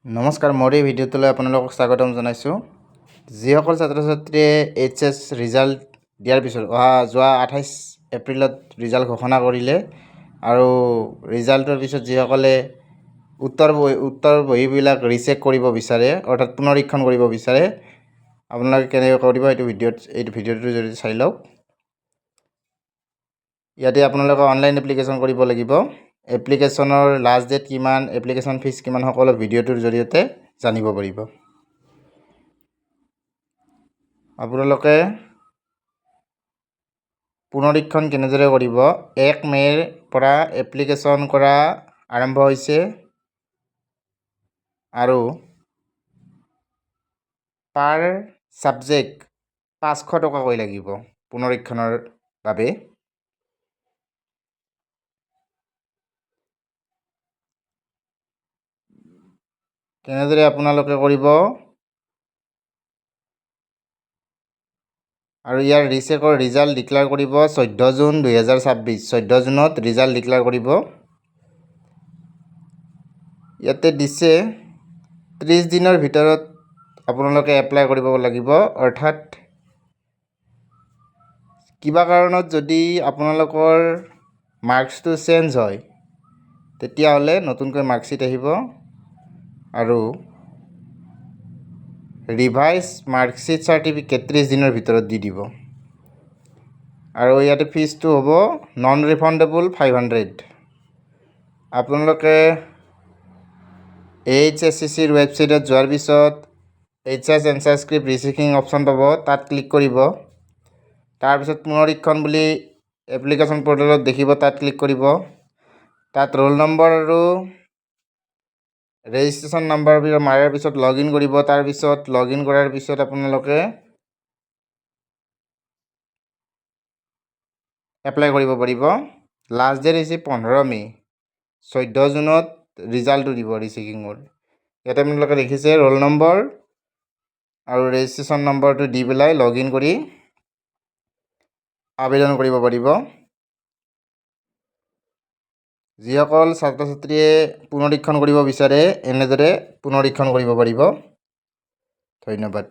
নমস্কাৰ মোৰ এই ভিডিঅ'টোলৈ আপোনালোকক স্বাগতম জনাইছোঁ যিসকল ছাত্ৰ ছাত্ৰীয়ে HS ৰিজাল্ট দিয়াৰ পিছত যোৱা 28 এপ্ৰিলত ৰিজাল্ট ঘোষণা কৰিলে আৰু ৰিজাল্টৰ পিছত যিসকলে উত্তৰ বহীবিলাক ৰিচেক কৰিব বিচাৰে অৰ্থাৎ পুনৰীক্ষণ কৰিব বিচাৰে আপোনালোকে কেনেকৈ কৰিব এইটো ভিডিঅ'টোৰ জৰিয়তে চাই লওক ইয়াতে আপোনালোকে অনলাইন এপ্লিকেশ্যন কৰিব লাগিব এপ্লিকেশ্যনৰ লাষ্ট ডেট কিমান এপ্লিকেশ্যন ফিজ কিমান সকলো ভিডিঅ'টোৰ জৰিয়তে জানিব পাৰিব আপোনালোকে পুনৰীক্ষণ কেনেদৰে কৰিব 1 মে'ৰ পৰা এপ্লিকেশ্যন কৰা আৰম্ভ হৈছে আৰু পাৰ সাবজেক্ট 500 টকাকৈ লাগিব পুনৰীক্ষণৰ বাবে কেনেদৰে আপোনালোকে কৰিব আৰু ইয়াৰ ৰিচেকৰ ৰিজাল্ট ডিক্লেয়াৰ কৰিব 14 জুন 2026 14 জুনত ৰিজাল্ট ডিক্লেয়াৰ কৰিব ইয়াতে দিছে 30 দিনৰ ভিতৰত আপোনালোকে এপ্লাই কৰিব লাগিব অৰ্থাৎ কিবা কাৰণত যদি আপোনালোকৰ মাৰ্কছটো চেঞ্জ হয় তেতিয়াহ'লে নতুনকৈ মাৰ্কশ্বিট আহিব আৰু ৰিভাইজ মাৰ্কশ্বিট চাৰ্টিফিকেট 30 দিনৰ ভিতৰত দি দিব আৰু ইয়াতে ফিজটো হ'ব নন ৰিফাণ্ডেবল 500 আপোনালোকে HSCCৰ ৱেবছাইটত যোৱাৰ পিছত HS answer script rechecking option পাব তাত ক্লিক কৰিব তাৰপিছত পুনৰীক্ষণ বুলি এপ্লিকেশ্যন পৰ্টেলত দেখিব তাত ক্লিক কৰিব তাত ৰোল নম্বৰ আৰু ৰেজিষ্ট্ৰেশ্যন নাম্বাৰবিলাক মাৰাৰ পিছত লগইন কৰিব তাৰপিছত লগইন কৰাৰ পিছত আপোনালোকে এপ্লাই কৰিব পাৰিব লাষ্ট ডেট হৈছে 15 মে 14 জুনত ৰিজাল্টটো দিব ৰিচেকিঙৰ ইয়াতে আপোনালোকে দেখিছে ৰোল নম্বৰ আৰু ৰেজিষ্ট্ৰেশ্যন নম্বৰটো দি পেলাই লগইন কৰি আবেদন কৰিব পাৰিব যিসকল ছাত্ৰ ছাত্ৰীয়ে পুনৰীক্ষণ কৰিব বিচাৰে এনেদৰে পুনৰীক্ষণ কৰিব পাৰিব ধন্যবাদ